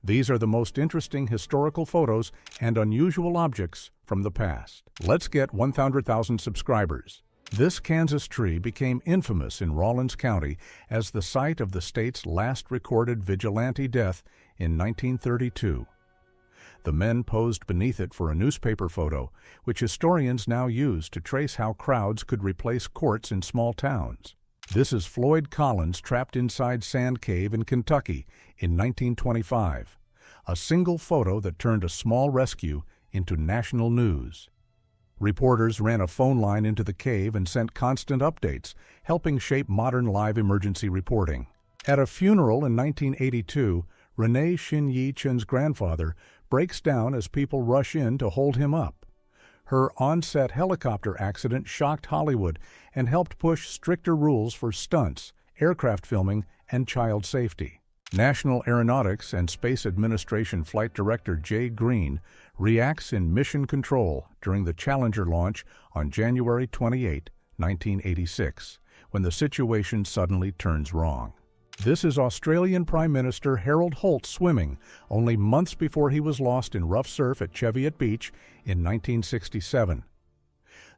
These are the most interesting historical photos and unusual objects from the past. Let's get 100,000 subscribers. This Kansas tree became infamous in Rawlins County as the site of the state's last recorded vigilante death in 1932. The men posed beneath it for a newspaper photo, which historians now use to trace how crowds could replace courts in small towns. This is Floyd Collins trapped inside Sand Cave in Kentucky in 1925, a single photo that turned a small rescue into national news. Reporters ran a phone line into the cave and sent constant updates, helping shape modern live emergency reporting. At a funeral in 1982, Renee Shin-Yi Chen's grandfather breaks down as people rush in to hold him up. Her on-set helicopter accident shocked Hollywood and helped push stricter rules for stunts, aircraft filming, and child safety. National Aeronautics and Space Administration Flight Director Jay Green reacts in mission control during the Challenger launch on January 28, 1986, when the situation suddenly turns wrong. This is Australian Prime Minister Harold Holt swimming only months before he was lost in rough surf at Cheviot Beach in 1967.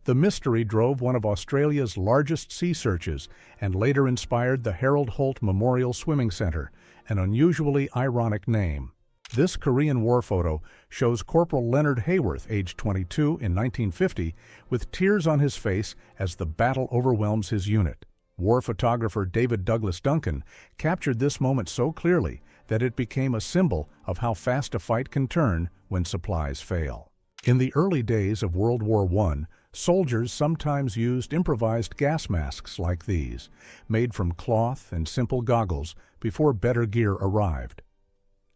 The mystery drove one of Australia's largest sea searches and later inspired the Harold Holt Memorial Swimming Centre, an unusually ironic name. This Korean War photo shows Corporal Leonard Hayworth, aged 22, in 1950, with tears on his face as the battle overwhelms his unit. War photographer David Douglas Duncan captured this moment so clearly that it became a symbol of how fast a fight can turn when supplies fail. In the early days of World War I, soldiers sometimes used improvised gas masks like these, made from cloth and simple goggles before better gear arrived.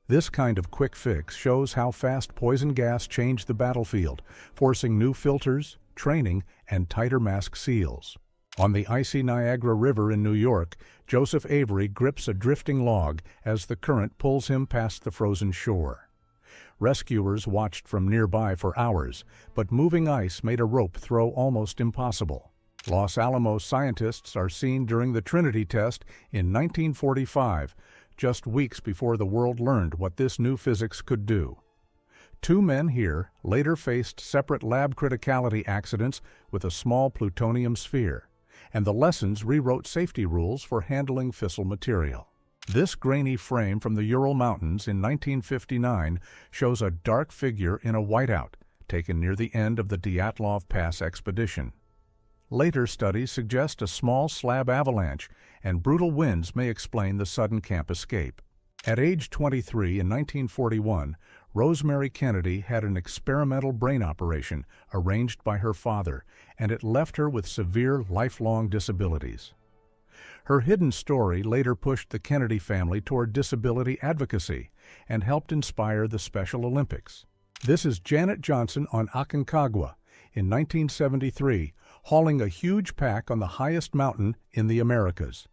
This kind of quick fix shows how fast poison gas changed the battlefield, forcing new filters, training, and tighter mask seals. On the icy Niagara River in New York, Joseph Avery grips a drifting log as the current pulls him past the frozen shore. Rescuers watched from nearby for hours, but moving ice made a rope throw almost impossible. Los Alamos scientists are seen during the Trinity test in 1945, just weeks before the world learned what this new physics could do. Two men here later faced separate lab criticality accidents with a small plutonium sphere, and the lessons rewrote safety rules for handling fissile material. This grainy frame from the Ural Mountains in 1959 shows a dark figure in a whiteout, taken near the end of the Dyatlov Pass expedition. Later studies suggest a small slab avalanche, and brutal winds may explain the sudden camp escape. At age 23 in 1941, Rosemary Kennedy had an experimental brain operation arranged by her father, and it left her with severe lifelong disabilities. Her hidden story later pushed the Kennedy family toward disability advocacy and helped inspire the Special Olympics. This is Janet Johnson on Aconcagua in 1973, hauling a huge pack on the highest mountain in the Americas.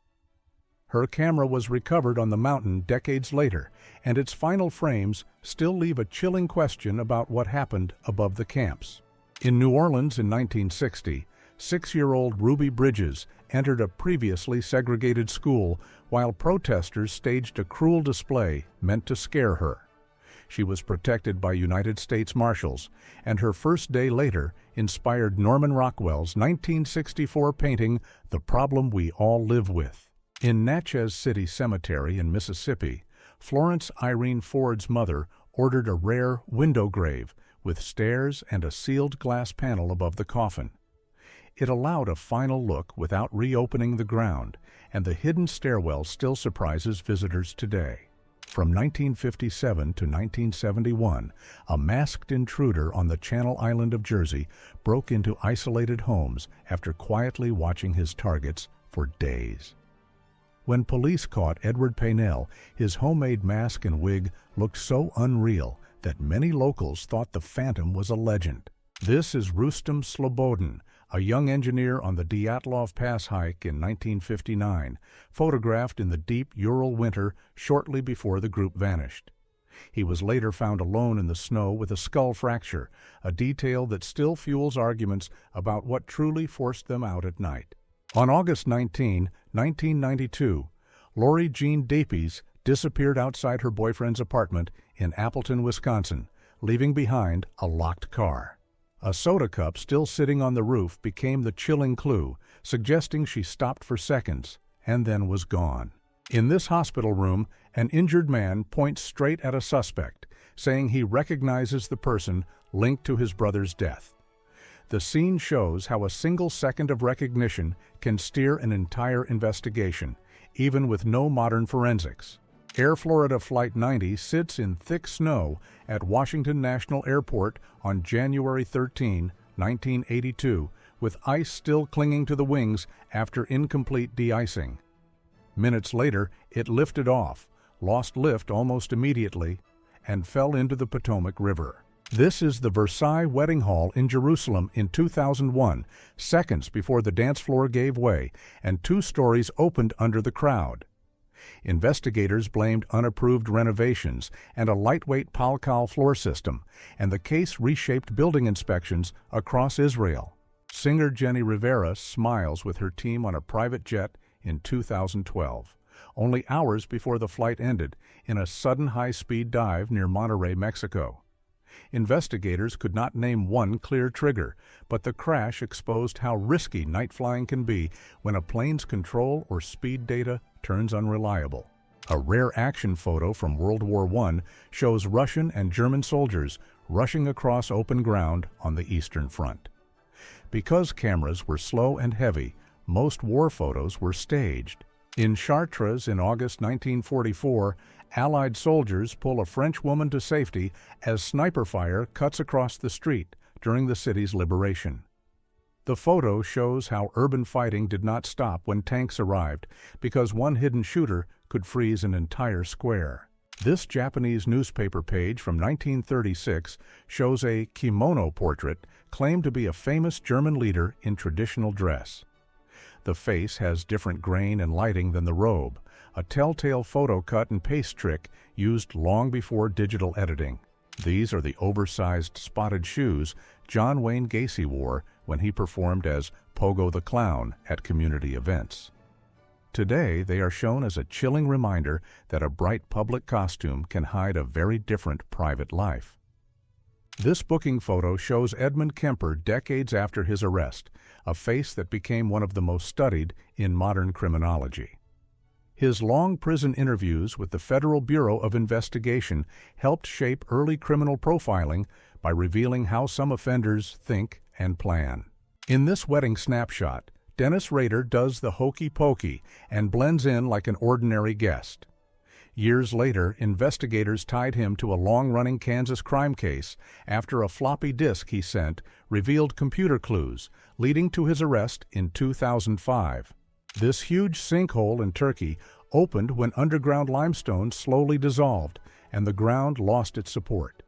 Her camera was recovered on the mountain decades later, and its final frames still leave a chilling question about what happened above the camps. In New Orleans in 1960, 6-year-old Ruby Bridges entered a previously segregated school while protesters staged a cruel display meant to scare her. She was protected by United States Marshals, and her first day later inspired Norman Rockwell's 1964 painting, The Problem We All Live With. In Natchez City Cemetery in Mississippi, Florence Irene Ford's mother ordered a rare window grave with stairs and a sealed glass panel above the coffin. It allowed a final look without reopening the ground, and the hidden stairwell still surprises visitors today. From 1957 to 1971, a masked intruder on the Channel Island of Jersey broke into isolated homes after quietly watching his targets for days. When police caught Edward Paynell, his homemade mask and wig looked so unreal that many locals thought the Phantom was a legend. This is Rustem Slobodin, a young engineer on the Dyatlov Pass hike in 1959, photographed in the deep Ural winter shortly before the group vanished. He was later found alone in the snow with a skull fracture, a detail that still fuels arguments about what truly forced them out at night. On August 19, 1992, Lori Jean Dapies disappeared outside her boyfriend's apartment in Appleton, Wisconsin, leaving behind a locked car. A soda cup still sitting on the roof became the chilling clue, suggesting she stopped for seconds and then was gone. In this hospital room, an injured man points straight at a suspect, saying he recognizes the person linked to his brother's death. The scene shows how a single second of recognition can steer an entire investigation, even with no modern forensics. Air Florida Flight 90 sits in thick snow at Washington National Airport on January 13, 1982, with ice still clinging to the wings after incomplete de-icing. Minutes later, it lifted off, lost lift almost immediately, and fell into the Potomac River. This is the Versailles Wedding Hall in Jerusalem in 2001, seconds before the dance floor gave way and 2 stories opened under the crowd. Investigators blamed unapproved renovations and a lightweight Palcal floor system, and the case reshaped building inspections across Israel. Singer Jenny Rivera smiles with her team on a private jet in 2012, only hours before the flight ended in a sudden high-speed dive near Monterrey, Mexico. Investigators could not name one clear trigger, but the crash exposed how risky night flying can be when a plane's control or speed data turns unreliable. A rare action photo from World War I shows Russian and German soldiers rushing across open ground on the Eastern Front. Because cameras were slow and heavy, most war photos were staged. In Chartres in August 1944, Allied soldiers pull a French woman to safety as sniper fire cuts across the street during the city's liberation. The photo shows how urban fighting did not stop when tanks arrived, because one hidden shooter could freeze an entire square. This Japanese newspaper page from 1936 shows a kimono portrait claimed to be a famous German leader in traditional dress. The face has different grain and lighting than the robe, a telltale photo cut and paste trick used long before digital editing. These are the oversized spotted shoes John Wayne Gacy wore when he performed as Pogo the Clown at community events. Today, they are shown as a chilling reminder that a bright public costume can hide a very different private life. This booking photo shows Edmund Kemper decades after his arrest, a face that became one of the most studied in modern criminology. His long prison interviews with the Federal Bureau of Investigation helped shape early criminal profiling by revealing how some offenders think and plan. In this wedding snapshot, Dennis Rader does the hokey pokey and blends in like an ordinary guest. Years later, investigators tied him to a long-running Kansas crime case after a floppy disk he sent revealed computer clues, leading to his arrest in 2005. This huge sinkhole in Turkey opened when underground limestone slowly dissolved and the ground lost its support.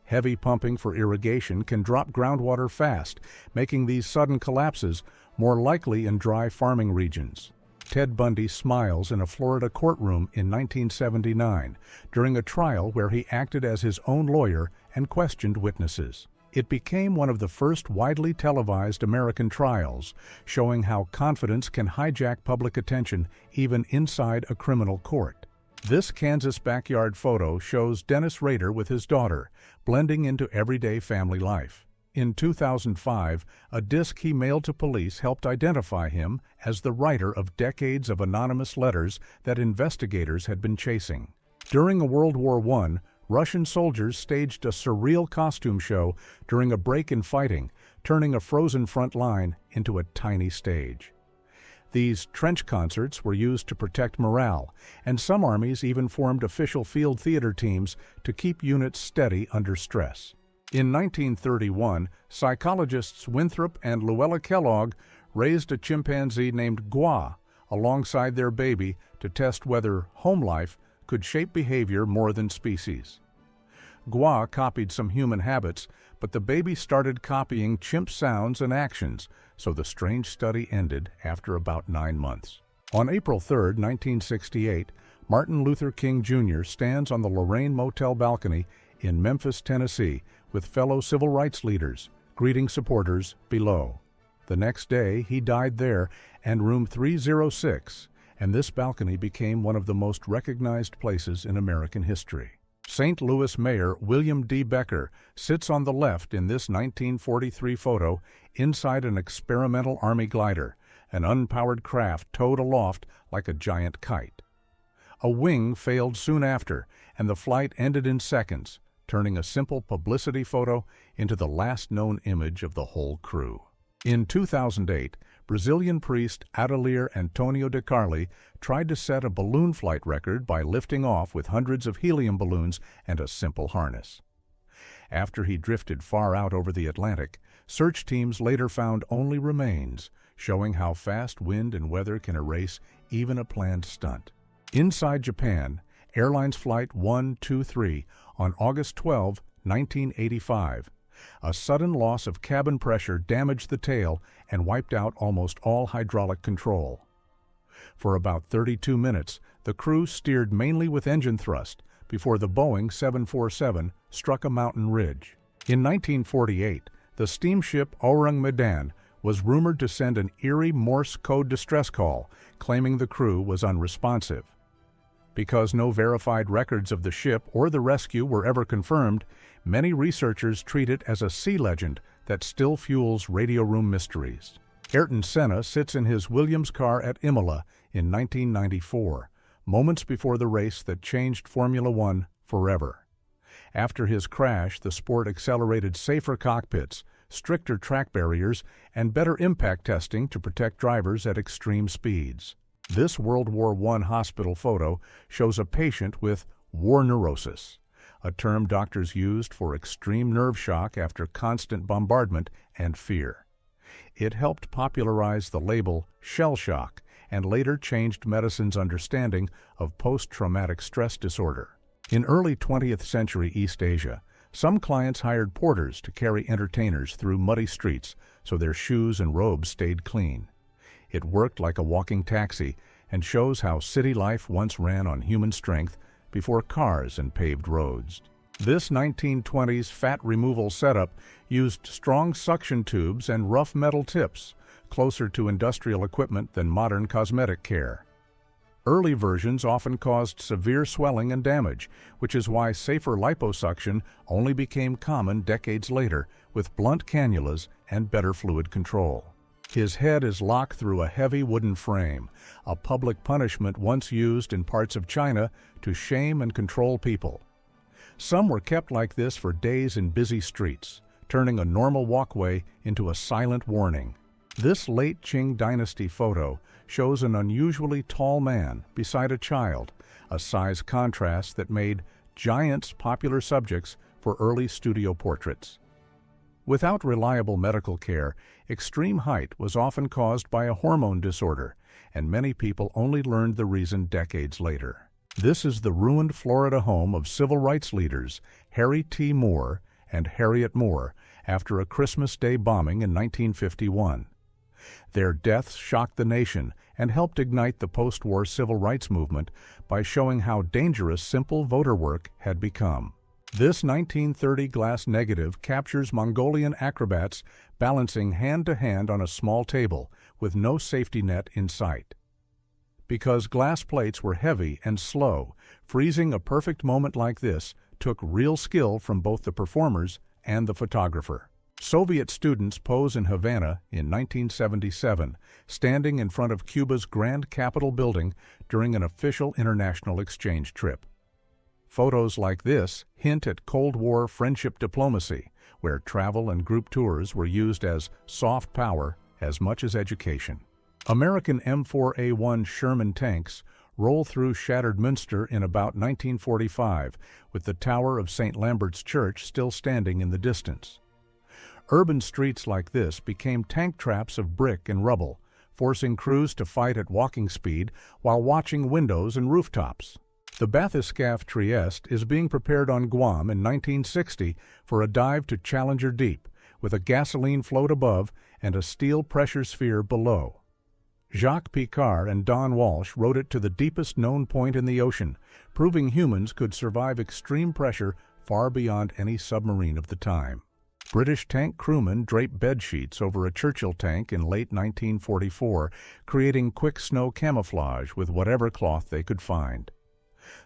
Heavy pumping for irrigation can drop groundwater fast, making these sudden collapses more likely in dry farming regions. Ted Bundy smiles in a Florida courtroom in 1979 during a trial where he acted as his own lawyer and questioned witnesses. It became one of the first widely televised American trials, showing how confidence can hijack public attention even inside a criminal court. This Kansas backyard photo shows Dennis Rader with his daughter, blending into everyday family life. In 2005, a disc he mailed to police helped identify him as the writer of decades of anonymous letters that investigators had been chasing. During World War I, Russian soldiers staged a surreal costume show during a break in fighting, turning a frozen front line into a tiny stage. These trench concerts were used to protect morale, and some armies even formed official field theater teams to keep units steady under stress. In 1931, psychologists Winthrop and Luella Kellogg raised a chimpanzee named Gua alongside their baby to test whether home life could shape behavior more than species. Gua copied some human habits, but the baby started copying chimp sounds and actions, so the strange study ended after about 9 months. On April 3, 1968, Martin Luther King Jr. stands on the Lorraine Motel balcony in Memphis, Tennessee, with fellow civil rights leaders, greeting supporters below. The next day, he died there, and room 306, and this balcony became one of the most recognized places in American history. St. Louis Mayor William D. Becker sits on the left in this 1943 photo inside an experimental Army glider, an unpowered craft towed aloft like a giant kite. A wing failed soon after, and the flight ended in seconds, turning a simple publicity photo into the last known image of the whole crew. In 2008, Brazilian priest Adelir Antonio de Carli tried to set a balloon flight record by lifting off with hundreds of helium balloons and a simple harness. After he drifted far out over the Atlantic, search teams later found only remains, showing how fast wind and weather can erase even a planned stunt. Inside Japan, Airlines Flight 123 on August 12, 1985, a sudden loss of cabin pressure damaged the tail and wiped out almost all hydraulic control. For about 32 minutes, the crew steered mainly with engine thrust before the Boeing 747 struck a mountain ridge. In 1948, the steamship Orang Medan was rumored to send an eerie Morse code distress call, claiming the crew was unresponsive. Because no verified records of the ship or the rescue were ever confirmed, many researchers treat it as a sea legend that still fuels radio room mysteries. Ayrton Senna sits in his Williams car at Imola in 1994, moments before the race that changed Formula One forever. After his crash, the sport accelerated safer cockpits, stricter track barriers, and better impact testing to protect drivers at extreme speeds. This World War I hospital photo shows a patient with war neurosis, a term doctors used for extreme nerve shock after constant bombardment and fear. It helped popularize the label shell shock and later changed medicine's understanding of post-traumatic stress disorder. In early 20th century East Asia, some clients hired porters to carry entertainers through muddy streets so their shoes and robes stayed clean. It worked like a walking taxi and shows how city life once ran on human strength before cars and paved roads. This 1920s fat removal setup used strong suction tubes and rough metal tips, closer to industrial equipment than modern cosmetic care. Early versions often caused severe swelling and damage, which is why safer liposuction only became common decades later with blunt cannulas and better fluid control. His head is locked through a heavy wooden frame, a public punishment once used in parts of China to shame and control people. Some were kept like this for days in busy streets, turning a normal walkway into a silent warning. This late Qing dynasty photo shows an unusually tall man beside a child, a size contrast that made giants popular subjects for early studio portraits. Without reliable medical care, extreme height was often caused by a hormone disorder, and many people only learned the reason decades later. This is the ruined Florida home of civil rights leaders Harry T. Moore and Harriet Moore after a Christmas Day bombing in 1951. Their deaths shocked the nation and helped ignite the post-war civil rights movement by showing how dangerous simple voter work had become. This 1930 glass negative captures Mongolian acrobats balancing hand-to-hand on a small table with no safety net in sight. Because glass plates were heavy and slow, freezing a perfect moment like this took real skill from both the performers and the photographer. Soviet students pose in Havana in 1977, standing in front of Cuba's Grand Capitol building during an official international exchange trip. Photos like this hint at Cold War friendship diplomacy, where travel and group tours were used as soft power as much as education. American M4A1 Sherman tanks roll through shattered Münster in about 1945, with the tower of St. Lambert's Church still standing in the distance. Urban streets like this became tank traps of brick and rubble, forcing crews to fight at walking speed while watching windows and rooftops. The bathyscaphe Trieste is being prepared on Guam in 1960 for a dive to Challenger Deep, with a gasoline float above and a steel pressure sphere below. Jacques Picard and Don Walsh rode it to the deepest known point in the ocean, proving humans could survive extreme pressure far beyond any submarine of the time. British tank crewmen draped bedsheets over a Churchill tank in late 1944, creating quick snow camouflage with whatever cloth they could find.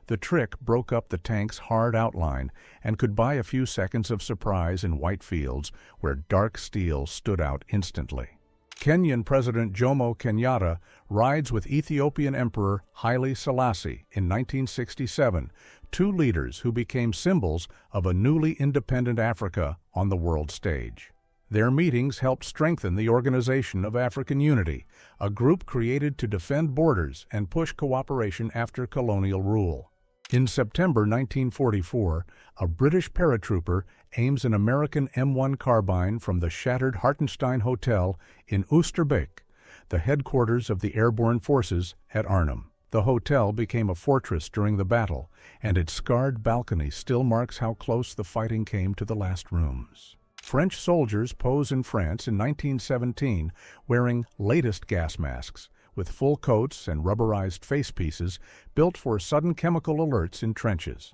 The trick broke up the tank's hard outline and could buy a few seconds of surprise in white fields where dark steel stood out instantly. Kenyan President Jomo Kenyatta rides with Ethiopian Emperor Haile Selassie in 1967, two leaders who became symbols of a newly independent Africa on the world stage. Their meetings helped strengthen the Organization of African Unity, a group created to defend borders and push cooperation after colonial rule. In September 1944, a British paratrooper aims an American M1 carbine from the shattered Hartenstein Hotel in Oosterbeek, the headquarters of the airborne forces at Arnhem. The hotel became a fortress during the battle, and its scarred balcony still marks how close the fighting came to the last rooms. French soldiers pose in France in 1917 wearing latest gas masks, with full coats and rubberized face pieces built for sudden chemical alerts in trenches.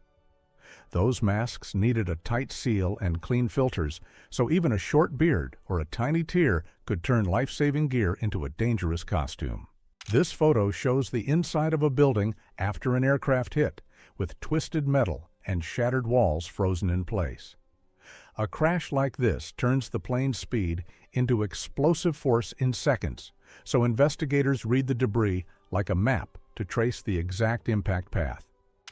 Those masks needed a tight seal and clean filters, so even a short beard or a tiny tear could turn life-saving gear into a dangerous costume. This photo shows the inside of a building after an aircraft hit, with twisted metal and shattered walls frozen in place. A crash like this turns the plane's speed into explosive force in seconds, so investigators read the debris like a map to trace the exact impact path.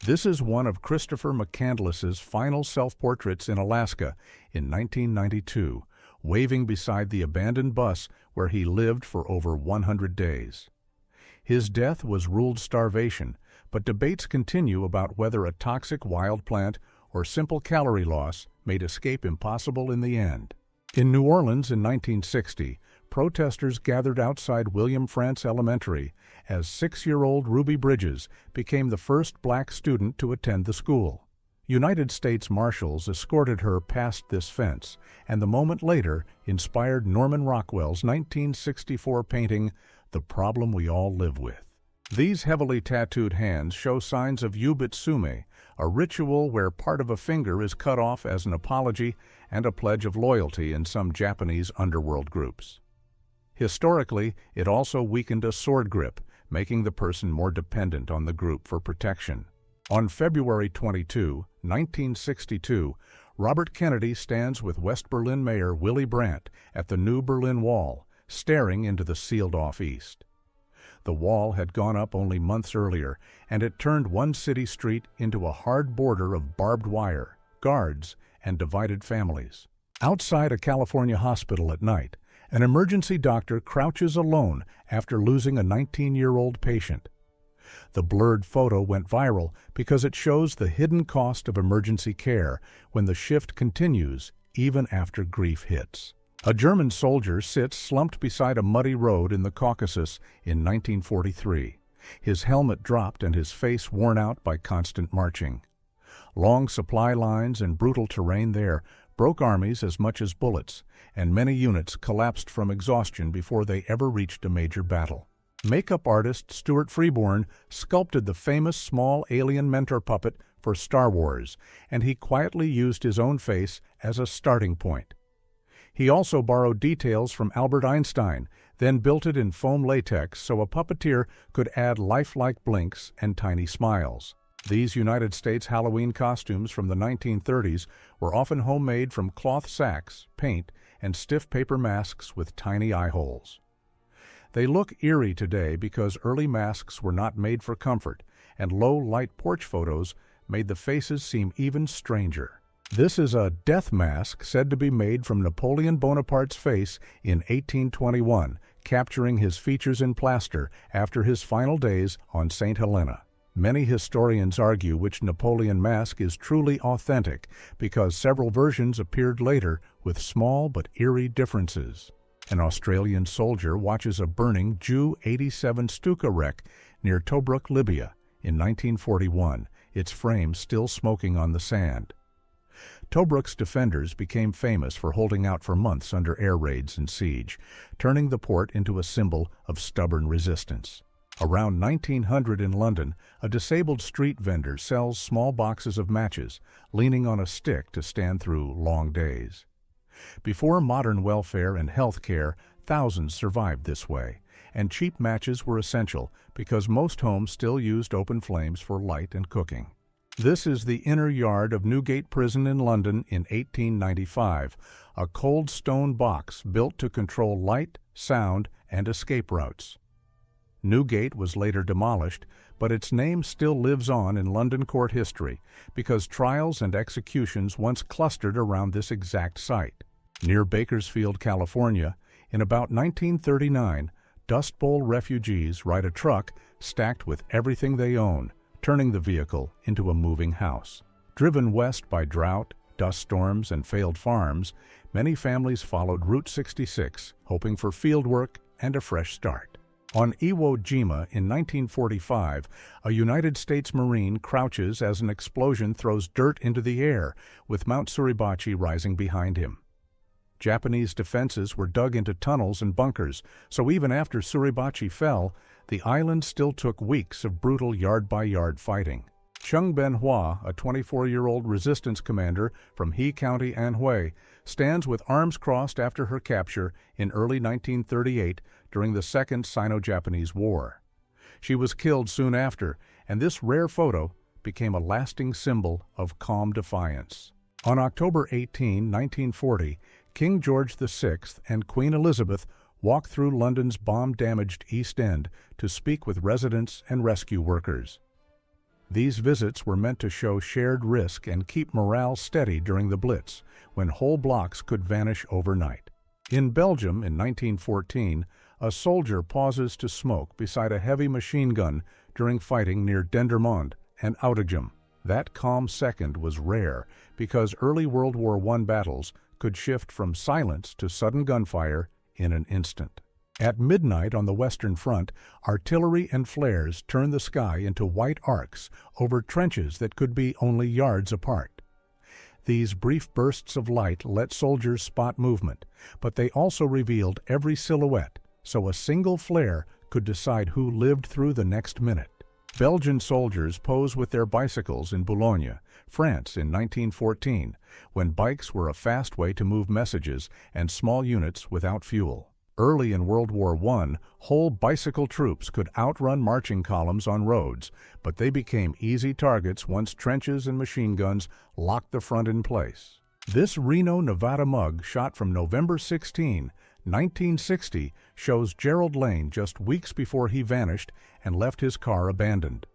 This is one of Christopher McCandless's final self-portraits in Alaska in 1992, waving beside the abandoned bus where he lived for over 100 days. His death was ruled starvation, but debates continue about whether a toxic wild plant or simple calorie loss made escape impossible in the end. In New Orleans in 1960, protesters gathered outside William Frantz Elementary as 6-year-old Ruby Bridges became the first black student to attend the school. United States Marshals escorted her past this fence, and the moment later inspired Norman Rockwell's 1964 painting, The Problem We All Live With. These heavily tattooed hands show signs of yubitsume, a ritual where part of a finger is cut off as an apology and a pledge of loyalty in some Japanese underworld groups. Historically, it also weakened a sword grip, making the person more dependent on the group for protection. On February 22, 1962, Robert Kennedy stands with West Berlin Mayor Willy Brandt at the new Berlin Wall, staring into the sealed-off east. The wall had gone up only months earlier, and it turned one city street into a hard border of barbed wire, guards, and divided families. Outside a California hospital at night, an emergency doctor crouches alone after losing a 19-year-old patient. The blurred photo went viral because it shows the hidden cost of emergency care when the shift continues even after grief hits. A German soldier sits slumped beside a muddy road in the Caucasus in 1943, his helmet dropped and his face worn out by constant marching. Long supply lines and brutal terrain there broke armies as much as bullets, and many units collapsed from exhaustion before they ever reached a major battle. Makeup artist Stuart Freeborn sculpted the famous small alien mentor puppet for Star Wars, and he quietly used his own face as a starting point. He also borrowed details from Albert Einstein, then built it in foam latex so a puppeteer could add lifelike blinks and tiny smiles. These United States Halloween costumes from the 1930s were often homemade from cloth sacks, paint, and stiff paper masks with tiny eye holes. They look eerie today because early masks were not made for comfort, and low-light porch photos made the faces seem even stranger. This is a death mask said to be made from Napoleon Bonaparte's face in 1821, capturing his features in plaster after his final days on St. Helena. Many historians argue which Napoleon mask is truly authentic because several versions appeared later with small but eerie differences. An Australian soldier watches a burning Ju-87 Stuka wreck near Tobruk, Libya, in 1941, its frame still smoking on the sand. Tobruk's defenders became famous for holding out for months under air raids and siege, turning the port into a symbol of stubborn resistance. Around 1900 in London, a disabled street vendor sells small boxes of matches, leaning on a stick to stand through long days. Before modern welfare and health care, thousands survived this way, and cheap matches were essential because most homes still used open flames for light and cooking. This is the inner yard of Newgate Prison in London in 1895, a cold stone box built to control light, sound, and escape routes. Newgate was later demolished, but its name still lives on in London court history because trials and executions once clustered around this exact site. Near Bakersfield, California, in about 1939, Dust Bowl refugees ride a truck stacked with everything they own, turning the vehicle into a moving house. Driven west by drought, dust storms, and failed farms, many families followed Route 66, hoping for fieldwork and a fresh start. On Iwo Jima in 1945, a United States Marine crouches as an explosion throws dirt into the air, with Mount Suribachi rising behind him. Japanese defenses were dug into tunnels and bunkers, so even after Suribachi fell, the island still took weeks of brutal yard-by-yard fighting. Chung Ben-hwa, a 24-year-old resistance commander from He County, Anhui, stands with arms crossed after her capture in early 1938 during the Second Sino-Japanese War. She was killed soon after, and this rare photo became a lasting symbol of calm defiance. On October 18, 1940, King George VI and Queen Elizabeth walked through London's bomb-damaged East End to speak with residents and rescue workers. These visits were meant to show shared risk and keep morale steady during the Blitz, when whole blocks could vanish overnight. In Belgium in 1914, a soldier pauses to smoke beside a heavy machine gun during fighting near Dendermonde and Oudegem. That calm second was rare because early World War I battles could shift from silence to sudden gunfire in an instant. At midnight on the Western Front, artillery and flares turned the sky into white arcs over trenches that could be only yards apart. These brief bursts of light let soldiers spot movement, but they also revealed every silhouette, so a single flare could decide who lived through the next minute. Belgian soldiers pose with their bicycles in Boulogne, France in 1914, when bikes were a fast way to move messages and small units without fuel. Early in World War I, whole bicycle troops could outrun marching columns on roads, but they became easy targets once trenches and machine guns locked the front in place. This Reno, Nevada mug shot from November 16, 1960 shows Gerald Lane just weeks before he vanished and left his car abandoned.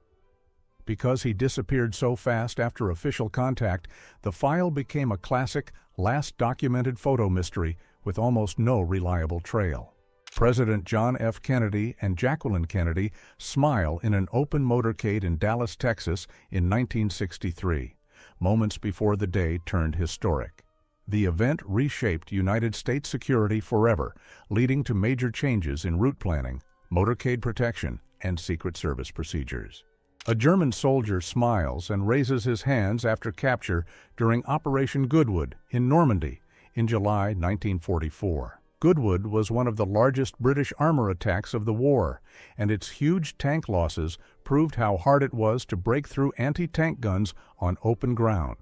Because he disappeared so fast after official contact, the file became a classic, last documented photo mystery with almost no reliable trail. President John F. Kennedy and Jacqueline Kennedy smile in an open motorcade in Dallas, Texas in 1963, moments before the day turned historic. The event reshaped United States security forever, leading to major changes in route planning, motorcade protection, and Secret Service procedures. A German soldier smiles and raises his hands after capture during Operation Goodwood in Normandy in July 1944. Goodwood was one of the largest British armor attacks of the war, and its huge tank losses proved how hard it was to break through anti-tank guns on open ground.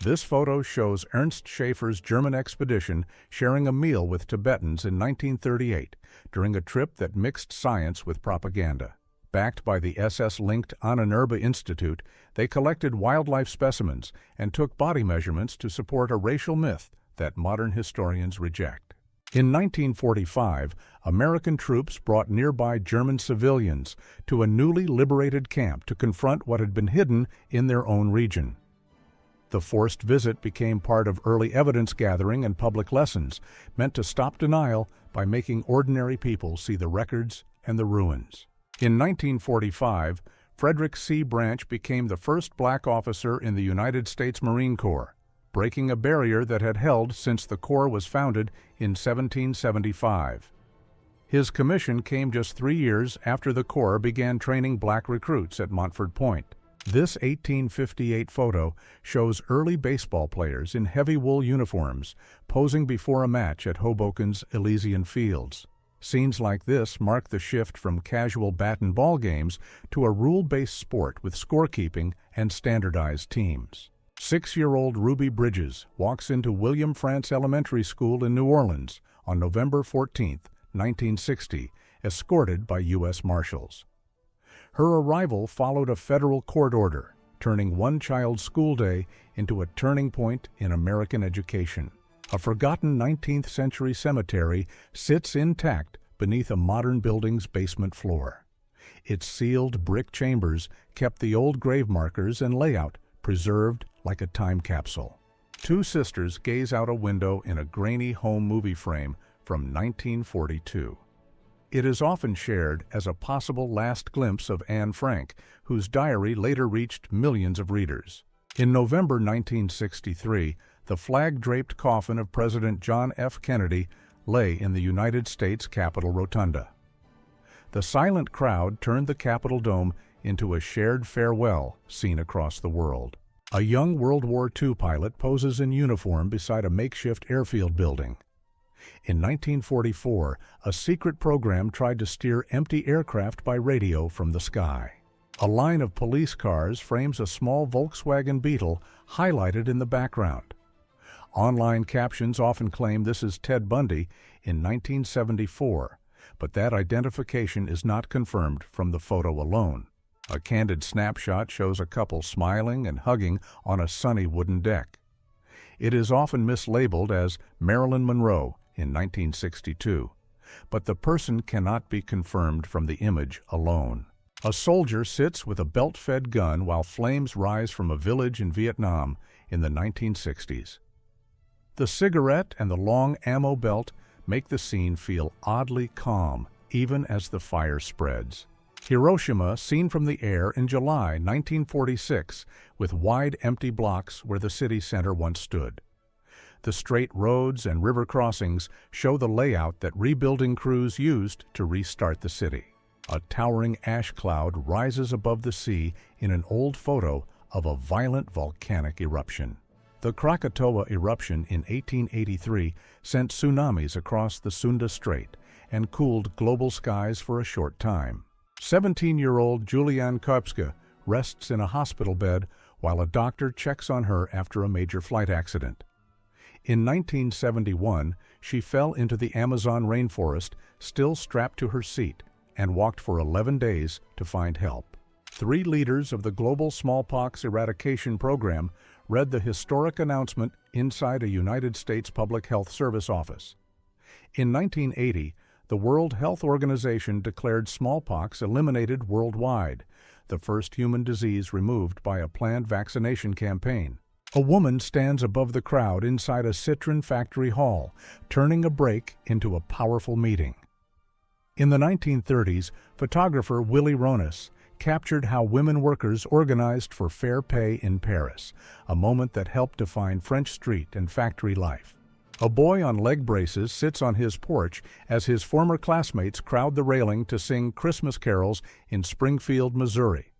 This photo shows Ernst Schaefer's German expedition sharing a meal with Tibetans in 1938 during a trip that mixed science with propaganda. Backed by the SS-linked Ahnenerbe Institute, they collected wildlife specimens and took body measurements to support a racial myth that modern historians reject. In 1945, American troops brought nearby German civilians to a newly liberated camp to confront what had been hidden in their own region. The forced visit became part of early evidence gathering and public lessons, meant to stop denial by making ordinary people see the records and the ruins. In 1945, Frederick C. Branch became the first black officer in the United States Marine Corps, breaking a barrier that had held since the Corps was founded in 1775. His commission came just 3 years after the Corps began training black recruits at Montford Point. This 1858 photo shows early baseball players in heavy wool uniforms posing before a match at Hoboken's Elysian Fields. Scenes like this mark the shift from casual bat and ball games to a rule-based sport with scorekeeping and standardized teams. 6-year-old Ruby Bridges walks into William Frantz Elementary School in New Orleans on November 14, 1960, escorted by U.S. Marshals. Her arrival followed a federal court order, turning one child's school day into a turning point in American education. A forgotten 19th century cemetery sits intact beneath a modern building's basement floor. Its sealed brick chambers kept the old grave markers and layout preserved like a time capsule. Two sisters gaze out a window in a grainy home movie frame from 1942. It is often shared as a possible last glimpse of Anne Frank, whose diary later reached millions of readers. In November 1963, the flag-draped coffin of President John F. Kennedy lay in the United States Capitol Rotunda. The silent crowd turned the Capitol dome into a shared farewell seen across the world. A young World War II pilot poses in uniform beside a makeshift airfield building. In 1944, a secret program tried to steer empty aircraft by radio from the sky. A line of police cars frames a small Volkswagen Beetle highlighted in the background. Online captions often claim this is Ted Bundy in 1974, but that identification is not confirmed from the photo alone. A candid snapshot shows a couple smiling and hugging on a sunny wooden deck. It is often mislabeled as Marilyn Monroe in 1962, but the person cannot be confirmed from the image alone. A soldier sits with a belt-fed gun while flames rise from a village in Vietnam in the 1960s. The cigarette and the long ammo belt make the scene feel oddly calm, even as the fire spreads. Hiroshima seen from the air in July 1946, with wide empty blocks where the city center once stood. The straight roads and river crossings show the layout that rebuilding crews used to restart the city. A towering ash cloud rises above the sea in an old photo of a violent volcanic eruption. The Krakatoa eruption in 1883 sent tsunamis across the Sunda Strait and cooled global skies for a short time. 17-year-old Julianne Karpska rests in a hospital bed while a doctor checks on her after a major flight accident. In 1971, she fell into the Amazon rainforest, still strapped to her seat, and walked for 11 days to find help. 3 leaders of the global smallpox eradication program read the historic announcement inside a United States Public Health Service office. In 1980, the World Health Organization declared smallpox eliminated worldwide, the first human disease removed by a planned vaccination campaign. A woman stands above the crowd inside a Citron factory hall, turning a break into a powerful meeting. In the 1930s, photographer Willy Ronis captured how women workers organized for fair pay in Paris, a moment that helped define French street and factory life. A boy on leg braces sits on his porch as his former classmates crowd the railing to sing Christmas carols in Springfield, Missouri.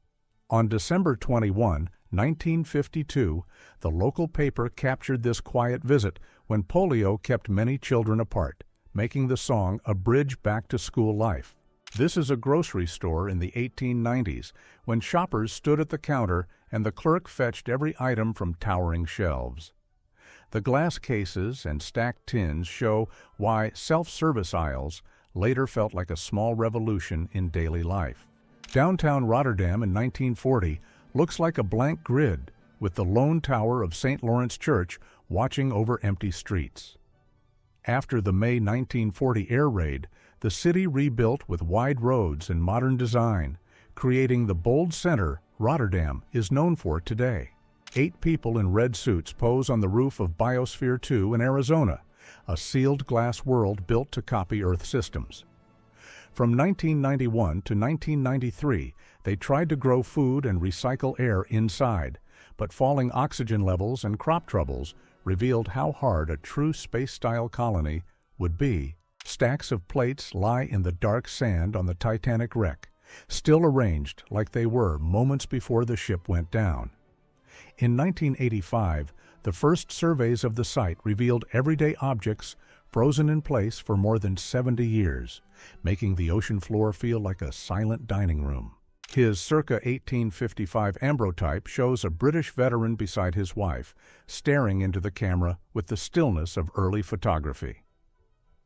On December 21, 1952, the local paper captured this quiet visit when polio kept many children apart, making the song a bridge back to school life. This is a grocery store in the 1890s when shoppers stood at the counter and the clerk fetched every item from towering shelves. The glass cases and stacked tins show why self-service aisles later felt like a small revolution in daily life. Downtown Rotterdam in 1940 looks like a blank grid, with the lone tower of St. Lawrence Church watching over empty streets. After the May 1940 air raid, the city rebuilt with wide roads and modern design, creating the bold center Rotterdam is known for today. 8 people in red suits pose on the roof of Biosphere 2 in Arizona, a sealed glass world built to copy Earth systems. From 1991 to 1993, they tried to grow food and recycle air inside, but falling oxygen levels and crop troubles revealed how hard a true space-style colony would be. Stacks of plates lie in the dark sand on the Titanic wreck, still arranged like they were moments before the ship went down. In 1985, the first surveys of the site revealed everyday objects frozen in place for more than 70 years, making the ocean floor feel like a silent dining room. His circa 1855 ambrotype shows a British veteran beside his wife, staring into the camera with the stillness of early photography.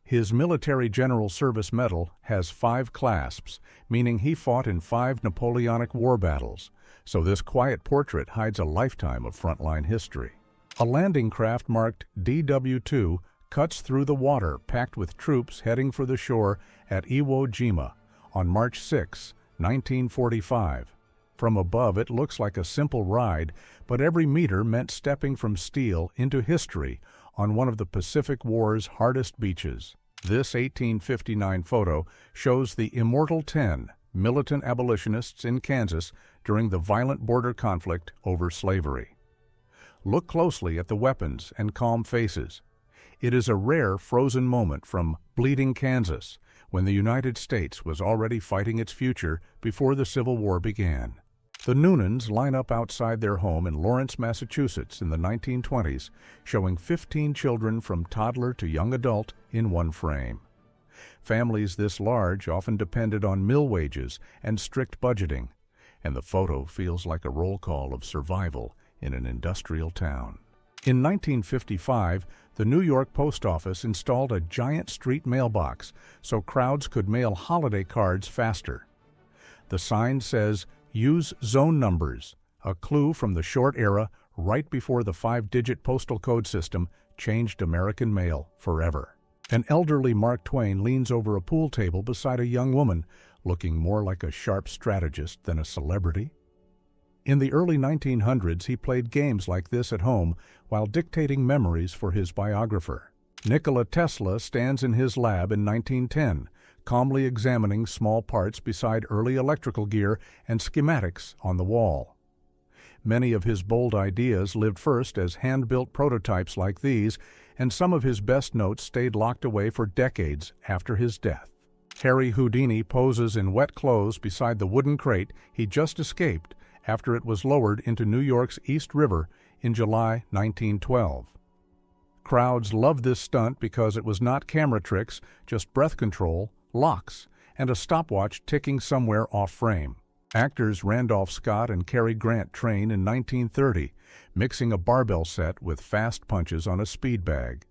His Military General Service Medal has 5 clasps, meaning he fought in 5 Napoleonic war battles, so this quiet portrait hides a lifetime of frontline history. A landing craft marked DW-2 cuts through the water packed with troops heading for the shore at Iwo Jima on March 6, 1945. From above, it looks like a simple ride, but every meter meant stepping from steel into history on one of the Pacific War's hardest beaches. This 1859 photo shows the Immortal 10 militant abolitionists in Kansas during the violent border conflict over slavery. Look closely at the weapons and calm faces. It is a rare frozen moment from Bleeding Kansas, when the United States was already fighting its future before the Civil War began. The Noonans line up outside their home in Lawrence, Massachusetts in the 1920s, showing 15 children from toddler to young adult in one frame. Families this large often depended on mill wages and strict budgeting, and the photo feels like a roll call of survival in an industrial town. In 1955, the New York Post Office installed a giant street mailbox so crowds could mail holiday cards faster. The sign says, "Use zone numbers," a clue from the short era right before the 5-digit postal code system changed American mail forever. An elderly Mark Twain leans over a pool table beside a young woman, looking more like a sharp strategist than a celebrity. In the early 1900s, he played games like this at home while dictating memories for his biographer. Nikola Tesla stands in his lab in 1910, calmly examining small parts beside early electrical gear and schematics on the wall. Many of his bold ideas lived first as hand-built prototypes like these, and some of his best notes stayed locked away for decades after his death. Harry Houdini poses in wet clothes beside the wooden crate he just escaped after it was lowered into New York's East River in July 1912. Crowds loved this stunt because it was not camera tricks, just breath control, locks, and a stopwatch ticking somewhere off-frame. Actors Randolph Scott and Cary Grant train in 1930, mixing a barbell set with fast punches on a speed bag.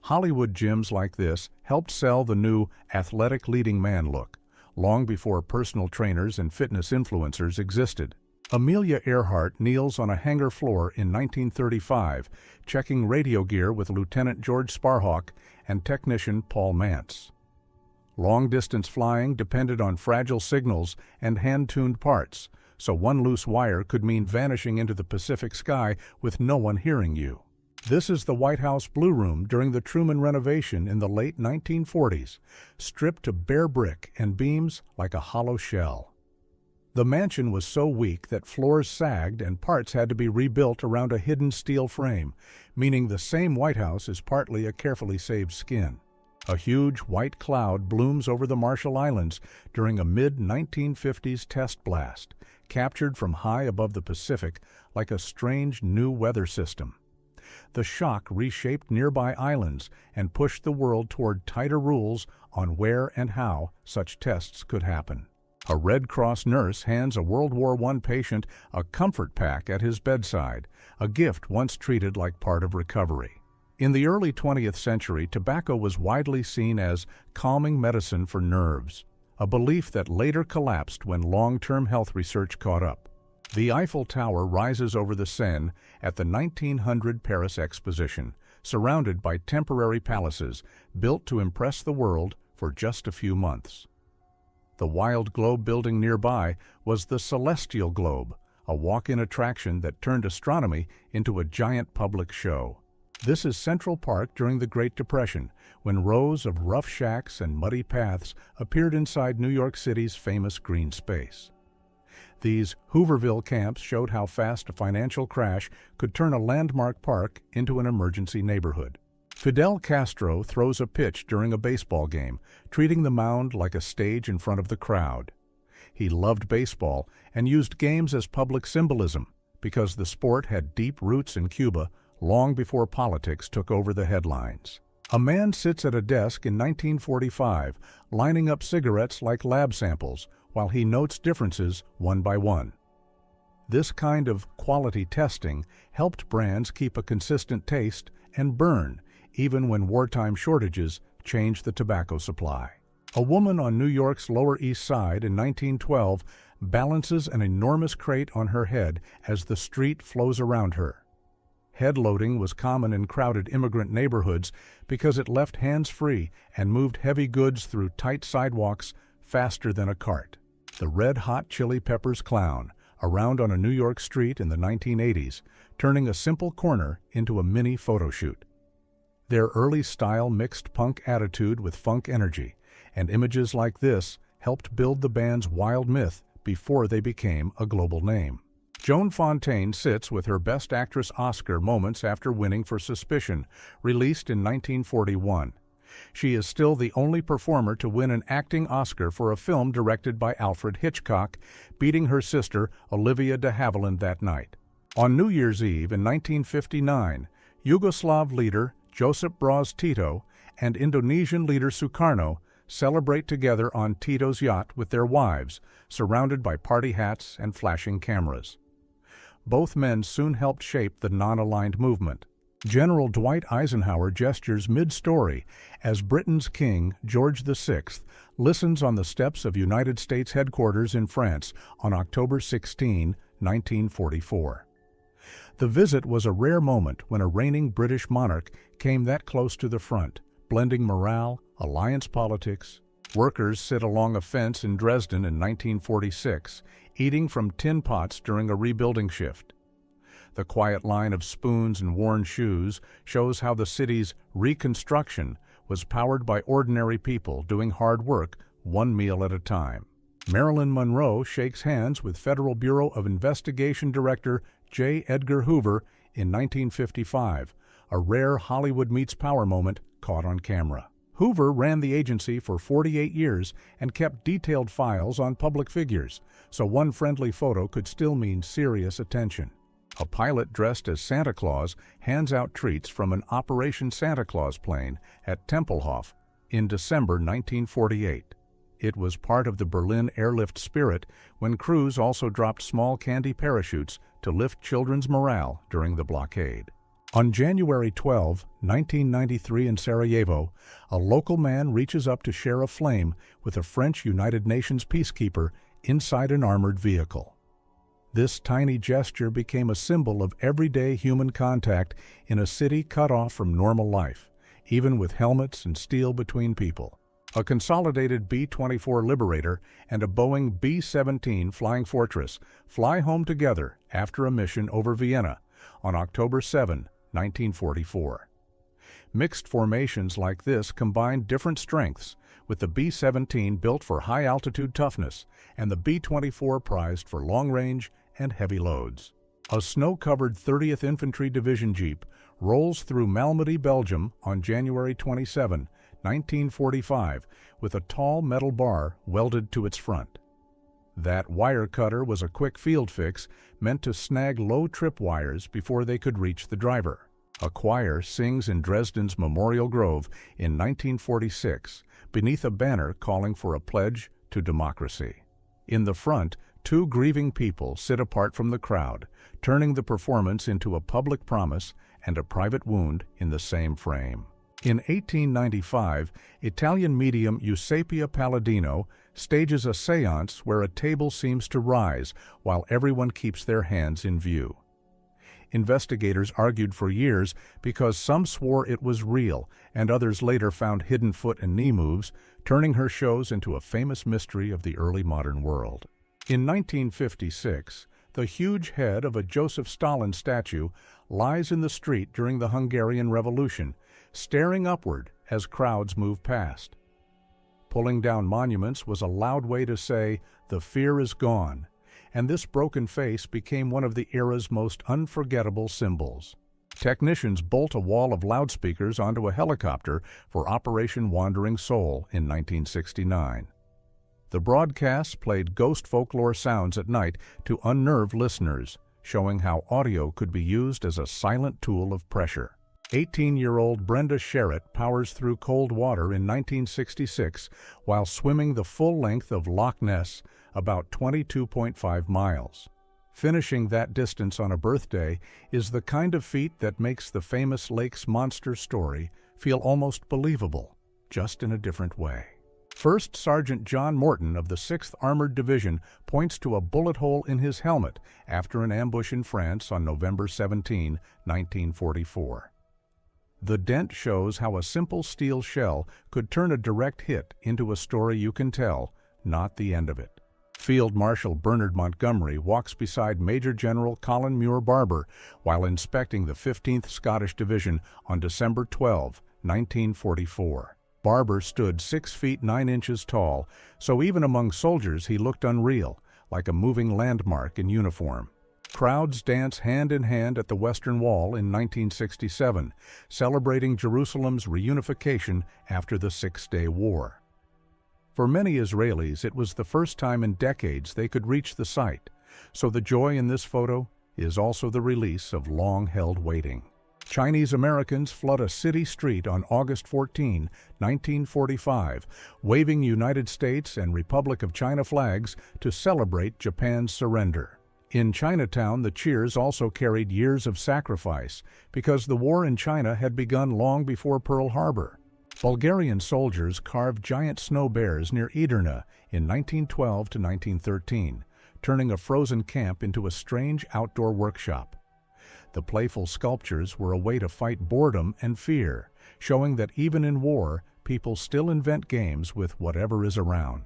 Hollywood gyms like this helped sell the new athletic leading man look, long before personal trainers and fitness influencers existed. Amelia Earhart kneels on a hangar floor in 1935, checking radio gear with Lieutenant George Sparhawk and technician Paul Mantz. Long-distance flying depended on fragile signals and hand-tuned parts, so one loose wire could mean vanishing into the Pacific sky with no one hearing you. This is the White House Blue Room during the Truman renovation in the late 1940s, stripped to bare brick and beams like a hollow shell. The mansion was so weak that floors sagged and parts had to be rebuilt around a hidden steel frame, meaning the same White House is partly a carefully saved skin. A huge white cloud blooms over the Marshall Islands during a mid-1950s test blast, captured from high above the Pacific like a strange new weather system. The shock reshaped nearby islands and pushed the world toward tighter rules on where and how such tests could happen. A Red Cross nurse hands a World War I patient a comfort pack at his bedside, a gift once treated like part of recovery. In the early 20th century, tobacco was widely seen as calming medicine for nerves, a belief that later collapsed when long-term health research caught up. The Eiffel Tower rises over the Seine at the 1900 Paris Exposition, surrounded by temporary palaces built to impress the world for just a few months. The Wild Globe building nearby was the Celestial Globe, a walk-in attraction that turned astronomy into a giant public show. This is Central Park during the Great Depression, when rows of rough shacks and muddy paths appeared inside New York City's famous green space. These Hooverville camps showed how fast a financial crash could turn a landmark park into an emergency neighborhood. Fidel Castro throws a pitch during a baseball game, treating the mound like a stage in front of the crowd. He loved baseball and used games as public symbolism because the sport had deep roots in Cuba long before politics took over the headlines. A man sits at a desk in 1945, lining up cigarettes like lab samples, while he notes differences one by one. This kind of quality testing helped brands keep a consistent taste and burn, even when wartime shortages changed the tobacco supply. A woman on New York's Lower East Side in 1912 balances an enormous crate on her head as the street flows around her. Head loading was common in crowded immigrant neighborhoods because it left hands free and moved heavy goods through tight sidewalks faster than a cart. The Red Hot Chili Peppers clown, around on a New York street in the 1980s, turning a simple corner into a mini photo shoot. Their early style mixed punk attitude with funk energy, and images like this helped build the band's wild myth before they became a global name. Joan Fontaine sits with her Best Actress Oscar moments after winning for Suspicion, released in 1941. She is still the only performer to win an acting Oscar for a film directed by Alfred Hitchcock, beating her sister Olivia de Havilland that night. On New Year's Eve in 1959, Yugoslav leader Josip Broz Tito and Indonesian leader Sukarno celebrate together on Tito's yacht with their wives, surrounded by party hats and flashing cameras. Both men soon helped shape the non-aligned movement. General Dwight Eisenhower gestures mid-story as Britain's King, George VI, listens on the steps of United States headquarters in France on October 16, 1944. The visit was a rare moment when a reigning British monarch came that close to the front, blending morale, alliance politics. Workers sit along a fence in Dresden in 1946, eating from tin pots during a rebuilding shift. The quiet line of spoons and worn shoes shows how the city's reconstruction was powered by ordinary people doing hard work one meal at a time. Marilyn Monroe shakes hands with Federal Bureau of Investigation Director J. Edgar Hoover in 1955, a rare Hollywood meets power moment caught on camera. Hoover ran the agency for 48 years and kept detailed files on public figures, so one friendly photo could still mean serious attention. A pilot dressed as Santa Claus hands out treats from an Operation Santa Claus plane at Tempelhof in December 1948. It was part of the Berlin airlift spirit when crews also dropped small candy parachutes to lift children's morale during the blockade. On January 12, 1993 in Sarajevo, a local man reaches up to share a flame with a French United Nations peacekeeper inside an armored vehicle. This tiny gesture became a symbol of everyday human contact in a city cut off from normal life, even with helmets and steel between people. A consolidated B-24 Liberator and a Boeing B-17 Flying Fortress fly home together after a mission over Vienna on October 7, 1944. Mixed formations like this combine different strengths, with the B-17 built for high-altitude toughness and the B-24 prized for long-range and heavy loads. A snow-covered 30th Infantry Division Jeep rolls through Malmedy, Belgium on January 27, 1945, with a tall metal bar welded to its front. That wire cutter was a quick field fix meant to snag low tripwires before they could reach the driver. A choir sings in Dresden's Memorial Grove in 1946, beneath a banner calling for a pledge to democracy. In the front, two grieving people sit apart from the crowd, turning the performance into a public promise and a private wound in the same frame. In 1895, Italian medium Eusapia Palladino stages a séance where a table seems to rise while everyone keeps their hands in view. Investigators argued for years because some swore it was real and others later found hidden foot and knee moves, turning her shows into a famous mystery of the early modern world. In 1956, the huge head of a Joseph Stalin statue lies in the street during the Hungarian Revolution, staring upward as crowds move past. Pulling down monuments was a loud way to say, "The fear is gone," and this broken face became one of the era's most unforgettable symbols. Technicians bolt a wall of loudspeakers onto a helicopter for Operation Wandering Soul in 1969. The broadcasts played ghost folklore sounds at night to unnerve listeners, showing how audio could be used as a silent tool of pressure. 18-year-old Brenda Sherritt powers through cold water in 1966 while swimming the full length of Loch Ness, about 22.5 miles. Finishing that distance on a birthday is the kind of feat that makes the famous lake's monster story feel almost believable, just in a different way. First Sergeant John Morton of the 6th Armored Division points to a bullet hole in his helmet after an ambush in France on November 17, 1944. The dent shows how a simple steel shell could turn a direct hit into a story you can tell, not the end of it. Field Marshal Bernard Montgomery walks beside Major General Colin Muir Barber while inspecting the 15th Scottish Division on December 12, 1944. Barber stood 6 feet 9 inches tall, so even among soldiers he looked unreal, like a moving landmark in uniform. Crowds dance hand in hand at the Western Wall in 1967, celebrating Jerusalem's reunification after the Six-Day War. For many Israelis, it was the first time in decades they could reach the site, so the joy in this photo is also the release of long-held waiting. Chinese Americans flood a city street on August 14, 1945, waving United States and Republic of China flags to celebrate Japan's surrender. In Chinatown, the cheers also carried years of sacrifice because the war in China had begun long before Pearl Harbor. Bulgarian soldiers carved giant snow bears near Edirne in 1912 to 1913, turning a frozen camp into a strange outdoor workshop. The playful sculptures were a way to fight boredom and fear, showing that even in war, people still invent games with whatever is around.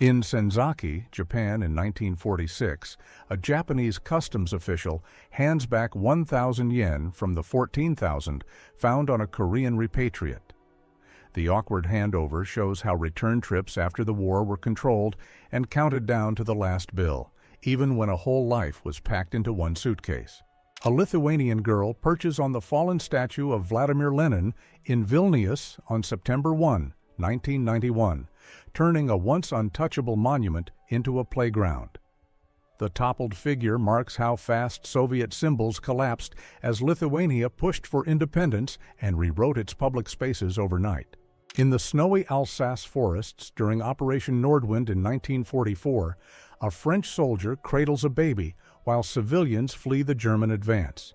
In Senzaki, Japan in 1946, a Japanese customs official hands back 1,000 yen from the 14,000 found on a Korean repatriate. The awkward handover shows how return trips after the war were controlled and counted down to the last bill, even when a whole life was packed into one suitcase. A Lithuanian girl perches on the fallen statue of Vladimir Lenin in Vilnius on September 1, 1991, turning a once untouchable monument into a playground. The toppled figure marks how fast Soviet symbols collapsed as Lithuania pushed for independence and rewrote its public spaces overnight. In the snowy Alsace forests during Operation Nordwind in 1944, a French soldier cradles a baby while civilians flee the German advance.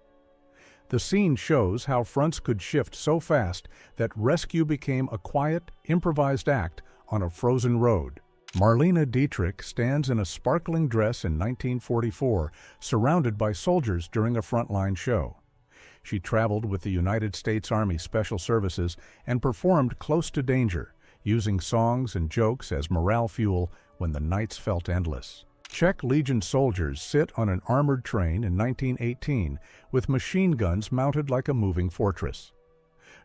The scene shows how fronts could shift so fast that rescue became a quiet, improvised act on a frozen road. Marlene Dietrich stands in a sparkling dress in 1944, surrounded by soldiers during a frontline show. She traveled with the United States Army Special Services and performed close to danger, using songs and jokes as morale fuel when the nights felt endless. Czech Legion soldiers sit on an armored train in 1918 with machine guns mounted like a moving fortress.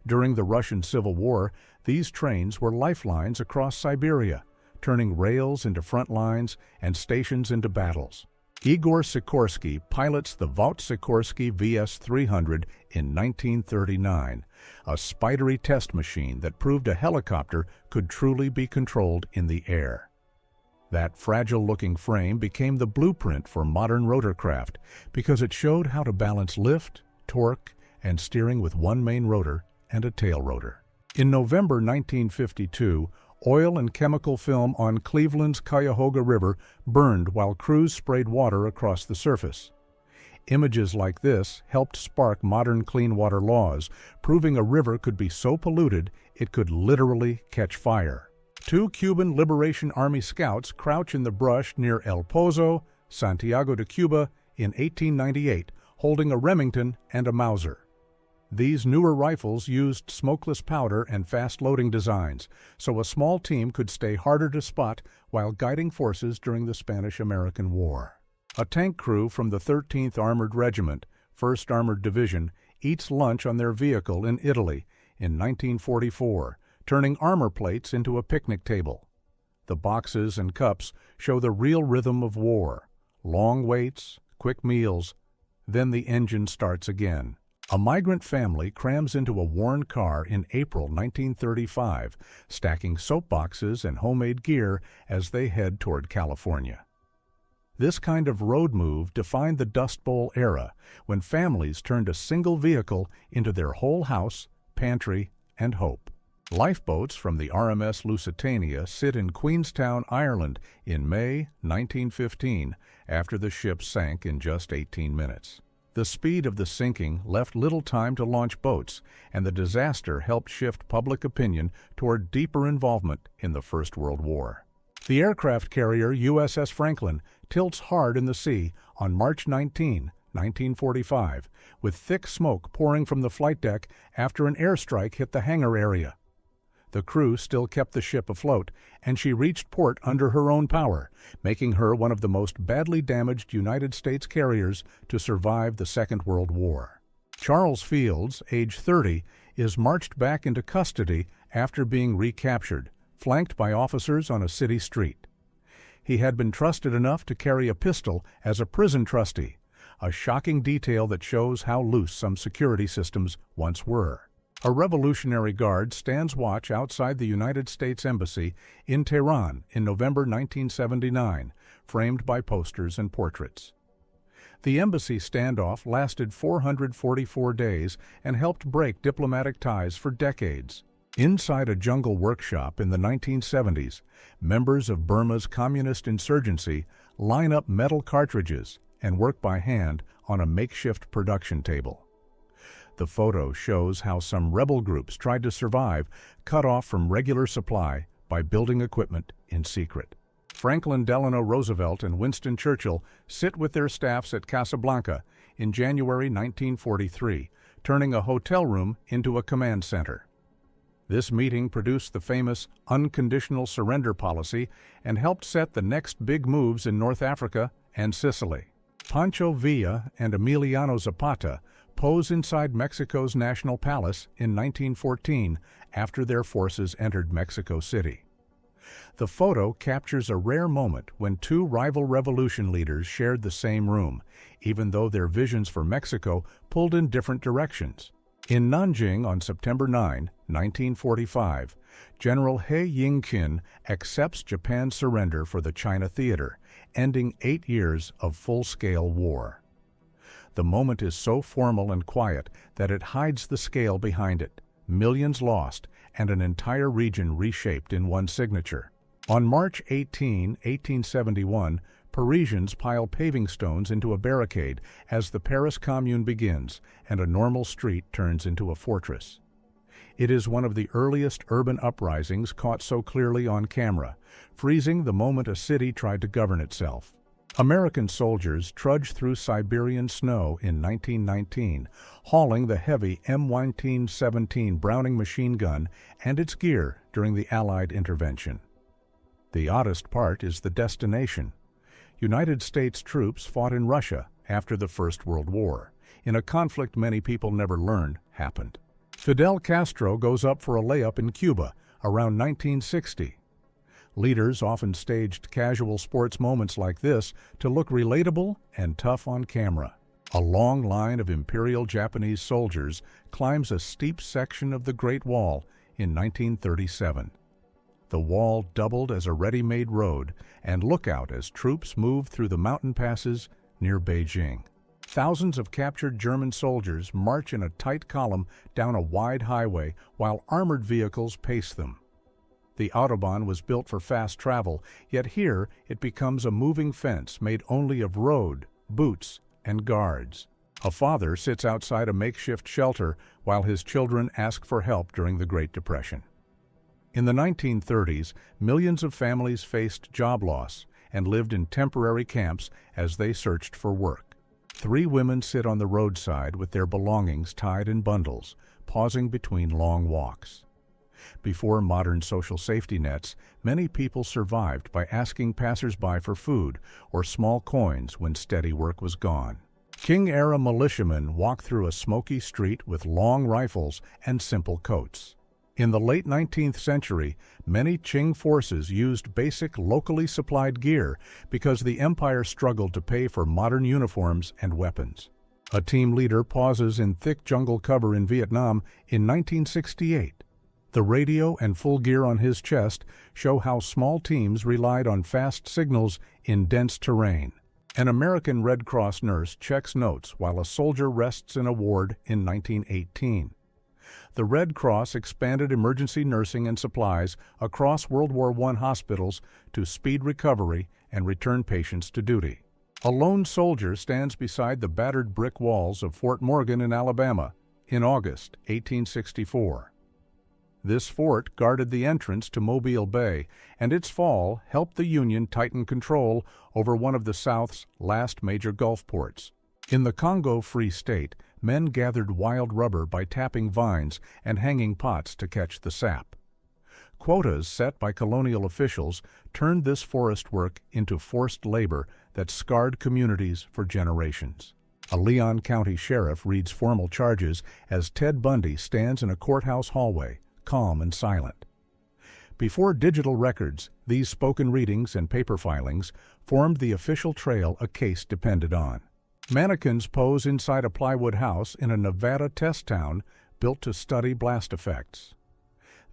During the Russian Civil War, these trains were lifelines across Siberia, turning rails into front lines and stations into battles. Igor Sikorsky pilots the Vought Sikorsky VS-300 in 1939, a spidery test machine that proved a helicopter could truly be controlled in the air. That fragile-looking frame became the blueprint for modern rotorcraft because it showed how to balance lift, torque, and steering with one main rotor and a tail rotor. In November 1952, oil and chemical film on Cleveland's Cuyahoga River burned while crews sprayed water across the surface. Images like this helped spark modern clean water laws, proving a river could be so polluted it could literally catch fire. 2 Cuban Liberation Army scouts crouch in the brush near El Pozo, Santiago de Cuba, in 1898, holding a Remington and a Mauser. These newer rifles used smokeless powder and fast-loading designs, so a small team could stay harder to spot while guiding forces during the Spanish-American War. A tank crew from the 13th Armored Regiment, 1st Armored Division, eats lunch on their vehicle in Italy in 1944, turning armor plates into a picnic table. The boxes and cups show the real rhythm of war: long waits, quick meals, then the engine starts again. A migrant family crams into a worn car in April 1935, stacking soap boxes and homemade gear as they head toward California. This kind of road move defined the Dust Bowl era, when families turned a single vehicle into their whole house, pantry, and hope. Lifeboats from the RMS Lusitania sit in Queenstown, Ireland in May 1915 after the ship sank in just 18 minutes. The speed of the sinking left little time to launch boats, and the disaster helped shift public opinion toward deeper involvement in the First World War. The aircraft carrier USS Franklin tilts hard in the sea on March 19, 1945, with thick smoke pouring from the flight deck after an airstrike hit the hangar area. The crew still kept the ship afloat, and she reached port under her own power, making her one of the most badly damaged United States carriers to survive the Second World War. Charles Fields, age 30, is marched back into custody after being recaptured, flanked by officers on a city street. He had been trusted enough to carry a pistol as a prison trustee, a shocking detail that shows how loose some security systems once were. A Revolutionary Guard stands watch outside the United States Embassy in Tehran in November 1979, framed by posters and portraits. The embassy standoff lasted 444 days and helped break diplomatic ties for decades. Inside a jungle workshop in the 1970s, members of Burma's communist insurgency line up metal cartridges and work by hand on a makeshift production table. The photo shows how some rebel groups tried to survive, cut off from regular supply by building equipment in secret. Franklin Delano Roosevelt and Winston Churchill sit with their staffs at Casablanca in January 1943, turning a hotel room into a command center. This meeting produced the famous unconditional surrender policy and helped set the next big moves in North Africa and Sicily. Pancho Villa and Emiliano Zapata pose inside Mexico's National Palace in 1914 after their forces entered Mexico City. The photo captures a rare moment when two rival revolution leaders shared the same room, even though their visions for Mexico pulled in different directions. In Nanjing on September 9, 1945, General He Yingqin accepts Japan's surrender for the China Theater, ending 8 years of full-scale war. The moment is so formal and quiet that it hides the scale behind it, millions lost, and an entire region reshaped in one signature. On March 18, 1871, Parisians pile paving stones into a barricade as the Paris Commune begins and a normal street turns into a fortress. It is one of the earliest urban uprisings caught so clearly on camera, freezing the moment a city tried to govern itself. American soldiers trudged through Siberian snow in 1919, hauling the heavy M1917 Browning machine gun and its gear during the Allied intervention. The oddest part is the destination. United States troops fought in Russia after the First World War, in a conflict many people never learned happened. Fidel Castro goes up for a layup in Cuba around 1960. Leaders often staged casual sports moments like this to look relatable and tough on camera. A long line of Imperial Japanese soldiers climbs a steep section of the Great Wall in 1937. The wall doubled as a ready-made road, and look out as troops moved through the mountain passes near Beijing. Thousands of captured German soldiers march in a tight column down a wide highway while armored vehicles pace them. The Autobahn was built for fast travel, yet here it becomes a moving fence made only of road, boots, and guards. A father sits outside a makeshift shelter while his children ask for help during the Great Depression. In the 1930s, millions of families faced job loss and lived in temporary camps as they searched for work. 3 women sit on the roadside with their belongings tied in bundles, pausing between long walks. Before modern social safety nets, many people survived by asking passers-by for food or small coins when steady work was gone. Qing-era militiamen walked through a smoky street with long rifles and simple coats. In the late 19th century, many Qing forces used basic locally supplied gear because the empire struggled to pay for modern uniforms and weapons. A team leader pauses in thick jungle cover in Vietnam in 1968. The radio and full gear on his chest show how small teams relied on fast signals in dense terrain. An American Red Cross nurse checks notes while a soldier rests in a ward in 1918. The Red Cross expanded emergency nursing and supplies across World War I hospitals to speed recovery and return patients to duty. A lone soldier stands beside the battered brick walls of Fort Morgan in Alabama in August 1864. This fort guarded the entrance to Mobile Bay, and its fall helped the Union tighten control over one of the South's last major Gulf ports. In the Congo Free State, men gathered wild rubber by tapping vines and hanging pots to catch the sap. Quotas set by colonial officials turned this forest work into forced labor that scarred communities for generations. A Leon County sheriff reads formal charges as Ted Bundy stands in a courthouse hallway, calm and silent. Before digital records, these spoken readings and paper filings formed the official trail a case depended on. Mannequins pose inside a plywood house in a Nevada test town built to study blast effects.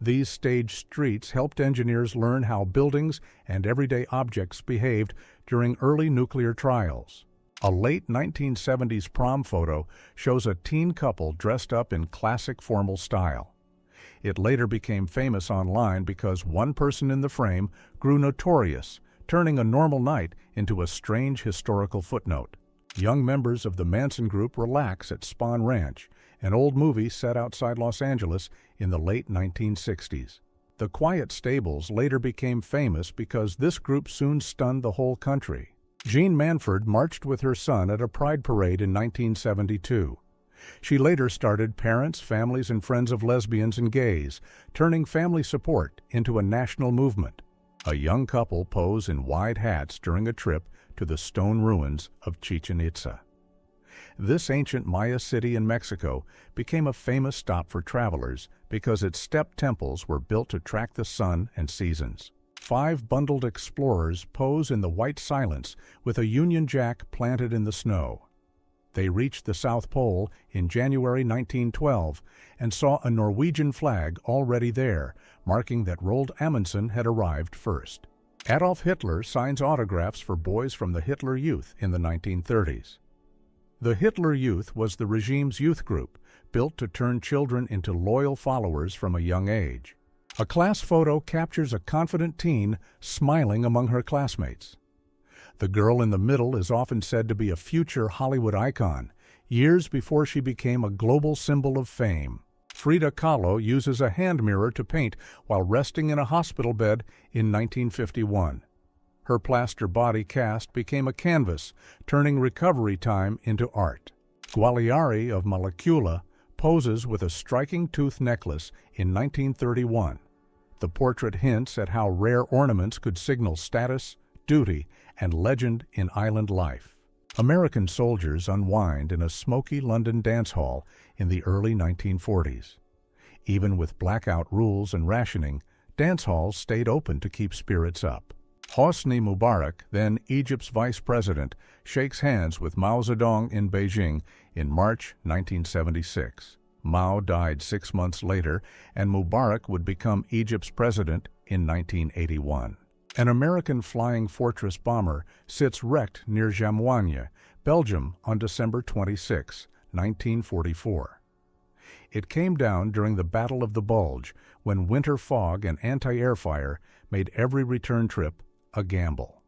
These staged streets helped engineers learn how buildings and everyday objects behaved during early nuclear trials. A late 1970s prom photo shows a teen couple dressed up in classic formal style. It later became famous online because one person in the frame grew notorious, turning a normal night into a strange historical footnote. Young members of the Manson group relax at Spahn Ranch, an old movie set outside Los Angeles in the late 1960s. The Quiet Stables later became famous because this group soon stunned the whole country. Jean Manford marched with her son at a pride parade in 1972. She later started Parents, Families, and Friends of Lesbians and Gays, turning family support into a national movement. A young couple pose in wide hats during a trip to the stone ruins of Chichen Itza. This ancient Maya city in Mexico became a famous stop for travelers because its step temples were built to track the sun and seasons. 5 bundled explorers pose in the white silence with a Union Jack planted in the snow. They reached the South Pole in January 1912 and saw a Norwegian flag already there, marking that Roald Amundsen had arrived first. Adolf Hitler signs autographs for boys from the Hitler Youth in the 1930s. The Hitler Youth was the regime's youth group, built to turn children into loyal followers from a young age. A class photo captures a confident teen smiling among her classmates. The girl in the middle is often said to be a future Hollywood icon, years before she became a global symbol of fame. Frida Kahlo uses a hand mirror to paint while resting in a hospital bed in 1951. Her plaster body cast became a canvas, turning recovery time into art. Gualiari of Malekula poses with a striking tooth necklace in 1931. The portrait hints at how rare ornaments could signal status, duty, and legend in island life. American soldiers unwind in a smoky London dance hall in the early 1940s. Even with blackout rules and rationing, dance halls stayed open to keep spirits up. Hosni Mubarak, then Egypt's vice president, shakes hands with Mao Zedong in Beijing in March 1976. Mao died 6 months later, and Mubarak would become Egypt's president in 1981. An American Flying Fortress bomber sits wrecked near Jamwanya, Belgium, on December 26, 1944. It came down during the Battle of the Bulge, when winter fog and anti-air fire made every return trip a gamble.